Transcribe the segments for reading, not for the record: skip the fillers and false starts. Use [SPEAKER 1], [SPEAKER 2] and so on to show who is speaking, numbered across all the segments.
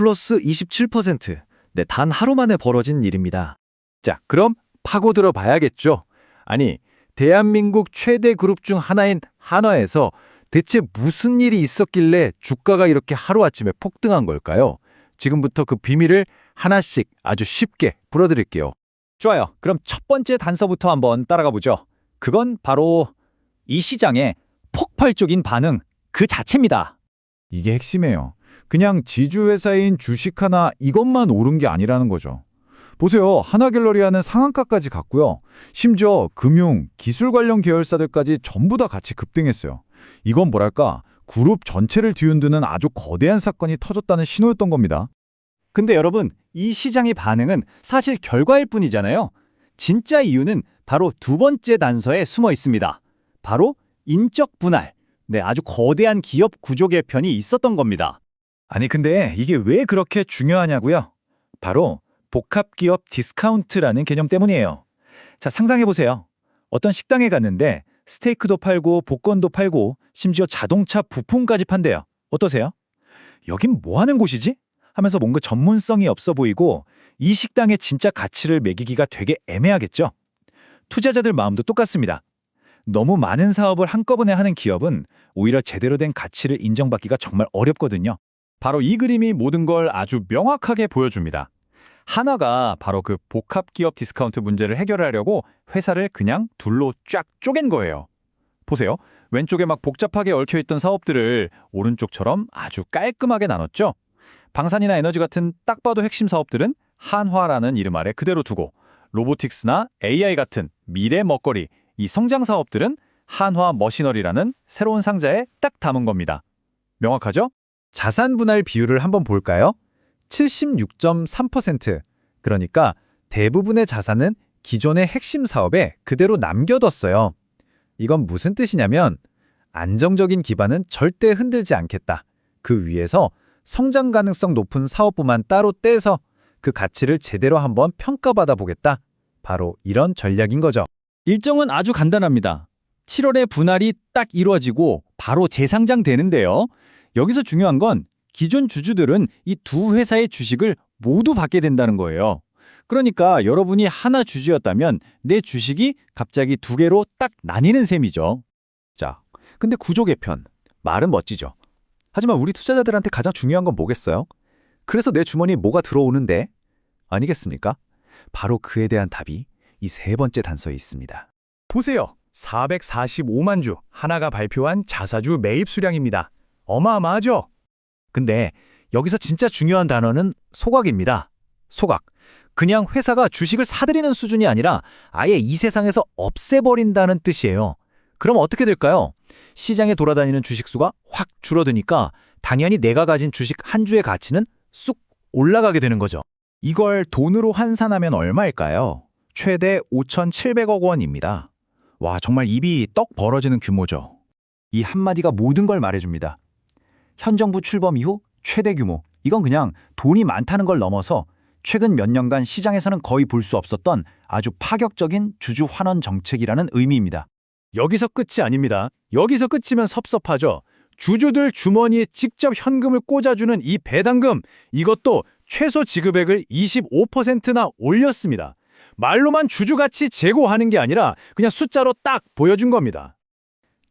[SPEAKER 1] 플러스 27%. 네, 단 하루 만에 벌어진 일입니다.
[SPEAKER 2] 자, 그럼 파고들어 봐야겠죠. 아니, 대한민국 최대 그룹 중 하나인 한화에서 대체 무슨 일이 있었길래 주가가 이렇게 하루아침에 폭등한 걸까요? 지금부터 그 비밀을 하나씩 아주 쉽게 풀어드릴게요.
[SPEAKER 3] 좋아요. 그럼 첫 번째 단서부터 한번 따라가 보죠. 그건 바로 이 시장의 폭발적인 반응 그 자체입니다.
[SPEAKER 4] 이게 핵심이에요. 그냥 지주회사인 주식 하나 이것만 오른 게 아니라는 거죠. 보세요. 하나갤러리아는 상한가까지 갔고요. 심지어 금융, 기술 관련 계열사들까지 전부 다 같이 급등했어요. 이건 뭐랄까, 그룹 전체를 뒤흔드는 아주 거대한 사건이 터졌다는 신호였던 겁니다.
[SPEAKER 3] 근데 여러분, 이 시장의 반응은 사실 결과일 뿐이잖아요. 진짜 이유는 바로 두 번째 단서에 숨어 있습니다. 바로 인적 분할. 네, 아주 거대한 기업 구조 개편이 있었던 겁니다.
[SPEAKER 5] 아니 근데 이게 왜 그렇게 중요하냐고요? 바로 복합기업 디스카운트라는 개념 때문이에요. 자, 상상해보세요. 어떤 식당에 갔는데 스테이크도 팔고 복권도 팔고 심지어 자동차 부품까지 판대요. 어떠세요? 여긴 뭐 하는 곳이지? 하면서 뭔가 전문성이 없어 보이고 이 식당의 진짜 가치를 매기기가 되게 애매하겠죠? 투자자들 마음도 똑같습니다. 너무 많은 사업을 한꺼번에 하는 기업은 오히려 제대로 된 가치를 인정받기가 정말 어렵거든요.
[SPEAKER 3] 바로 이 그림이 모든 걸 아주 명확하게 보여줍니다. 하나가 바로 그 복합기업 디스카운트 문제를 해결하려고 회사를 그냥 둘로 쫙 쪼갠 거예요. 보세요. 왼쪽에 막 복잡하게 얽혀있던 사업들을 오른쪽처럼 아주 깔끔하게 나눴죠. 방산이나 에너지 같은 딱 봐도 핵심 사업들은 한화라는 이름 아래 그대로 두고 로보틱스나 AI 같은 미래 먹거리, 이 성장 사업들은 한화 머시너리라는 새로운 상자에 딱 담은 겁니다. 명확하죠?
[SPEAKER 5] 자산 분할 비율을 한번 볼까요? 76.3%. 그러니까 대부분의 자산은 기존의 핵심 사업에 그대로 남겨뒀어요. 이건 무슨 뜻이냐면 안정적인 기반은 절대 흔들지 않겠다. 그 위에서 성장 가능성 높은 사업부만 따로 떼서 그 가치를 제대로 한번 평가받아 보겠다. 바로 이런 전략인 거죠.
[SPEAKER 3] 일정은 아주 간단합니다. 7월에 분할이 딱 이루어지고 바로 재상장되는데요. 여기서 중요한 건 기존 주주들은 이 두 회사의 주식을 모두 받게 된다는 거예요. 그러니까 여러분이 하나 주주였다면 내 주식이 갑자기 두 개로 딱 나뉘는 셈이죠.
[SPEAKER 5] 자, 근데 구조 개편. 말은 멋지죠. 하지만 우리 투자자들한테 가장 중요한 건 뭐겠어요? 그래서 내 주머니에 뭐가 들어오는데? 아니겠습니까? 바로 그에 대한 답이 이 세 번째 단서에 있습니다.
[SPEAKER 6] 보세요. 445만 주 하나가 발표한 자사주 매입 수량입니다. 어마어마하죠?
[SPEAKER 5] 근데 여기서 진짜 중요한 단어는 소각입니다. 소각. 그냥 회사가 주식을 사들이는 수준이 아니라 아예 이 세상에서 없애버린다는 뜻이에요. 그럼 어떻게 될까요? 시장에 돌아다니는 주식 수가 확 줄어드니까 당연히 내가 가진 주식 한 주의 가치는 쑥 올라가게 되는 거죠.
[SPEAKER 6] 이걸 돈으로 환산하면 얼마일까요? 최대 5,700억 원입니다. 와, 정말 입이 떡 벌어지는 규모죠.
[SPEAKER 5] 이 한마디가 모든 걸 말해줍니다. 현 정부 출범 이후 최대 규모. 이건 그냥 돈이 많다는 걸 넘어서 최근 몇 년간 시장에서는 거의 볼 수 없었던 아주 파격적인 주주 환원 정책이라는 의미입니다.
[SPEAKER 6] 여기서 끝이 아닙니다. 여기서 끝이면 섭섭하죠. 주주들 주머니에 직접 현금을 꽂아주는 이 배당금, 이것도 최소 지급액을 25%나 올렸습니다. 말로만 주주 가치 제고하는 게 아니라 그냥 숫자로 딱 보여준 겁니다.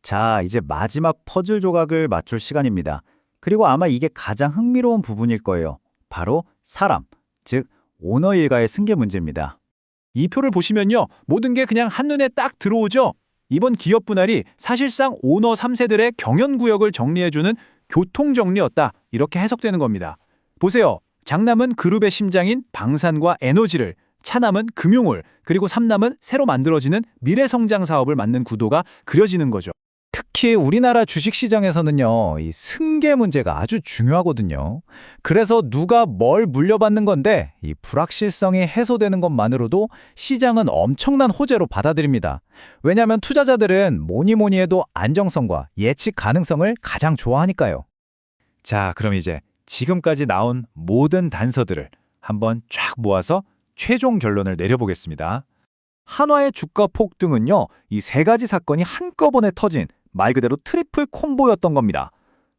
[SPEAKER 7] 자, 이제 마지막 퍼즐 조각을 맞출 시간입니다. 그리고 아마 이게 가장 흥미로운 부분일 거예요. 바로 사람, 즉 오너 일가의 승계 문제입니다.
[SPEAKER 6] 이 표를 보시면요. 모든 게 그냥 한눈에 딱 들어오죠. 이번 기업 분할이 사실상 오너 3세들의 경연구역을 정리해주는 교통정리였다. 이렇게 해석되는 겁니다. 보세요. 장남은 그룹의 심장인 방산과 에너지를, 차남은 금융을, 그리고 삼남은 새로 만들어지는 미래성장 사업을 맡는 구도가 그려지는 거죠.
[SPEAKER 5] 특히 우리나라 주식시장에서는요, 이 승계 문제가 아주 중요하거든요. 그래서 누가 뭘 물려받는 건데 이 불확실성이 해소되는 것만으로도 시장은 엄청난 호재로 받아들입니다. 왜냐하면 투자자들은 뭐니 해도 안정성과 예측 가능성을 가장 좋아하니까요. 자, 그럼 이제 지금까지 나온 모든 단서들을 한번 쫙 모아서 최종 결론을 내려보겠습니다. 한화의 주가 폭등은요, 이 세 가지 사건이 한꺼번에 터진 말 그대로 트리플 콤보였던 겁니다.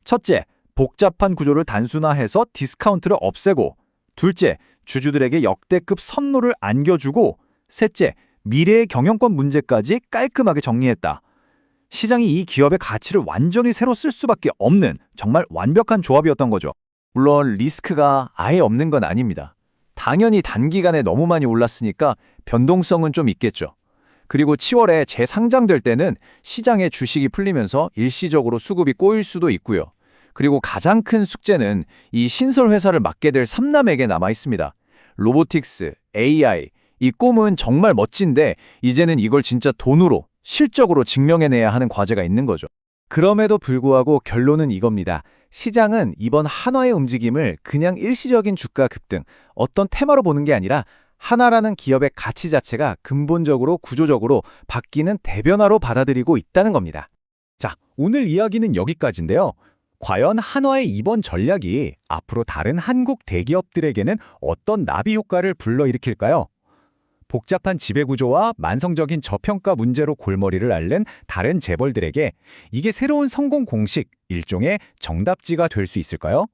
[SPEAKER 5] 첫째,
[SPEAKER 3] 복잡한 구조를 단순화해서 디스카운트를 없애고, 둘째, 주주들에게 역대급 선노를 안겨주고, 셋째, 미래의 경영권 문제까지 깔끔하게 정리했다. 시장이 이 기업의 가치를 완전히 새로 쓸 수밖에 없는 정말 완벽한 조합이었던 거죠. 물론 리스크가 아예 없는 건 아닙니다. 당연히 단기간에 너무 많이 올랐으니까 변동성은 좀 있겠죠. 그리고 7월에 재상장될 때는 시장에 주식이 풀리면서 일시적으로 수급이 꼬일 수도 있고요. 그리고 가장 큰 숙제는 이 신설 회사를 맡게 될 3남에게 남아 있습니다. 로보틱스, AI, 이 꿈은 정말 멋진데 이제는 이걸 진짜 돈으로, 실적으로 증명해내야 하는 과제가 있는 거죠. 그럼에도 불구하고 결론은 이겁니다. 시장은 이번 한화의 움직임을 그냥 일시적인 주가 급등, 어떤 테마로 보는 게 아니라 하나라는 기업의 가치 자체가 근본적으로 구조적으로 바뀌는 대변화로 받아들이고 있다는 겁니다.
[SPEAKER 5] 자, 오늘 이야기는 여기까지인데요. 과연 한화의 이번 전략이 앞으로 다른 한국 대기업들에게는 어떤 나비 효과를 불러일으킬까요? 복잡한 지배구조와 만성적인 저평가 문제로 골머리를 앓는 다른 재벌들에게 이게 새로운 성공 공식, 일종의 정답지가 될 수 있을까요?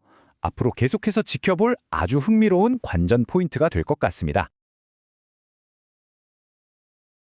[SPEAKER 5] 앞으로 계속해서 지켜볼 아주 흥미로운 관전 포인트가 될 것 같습니다.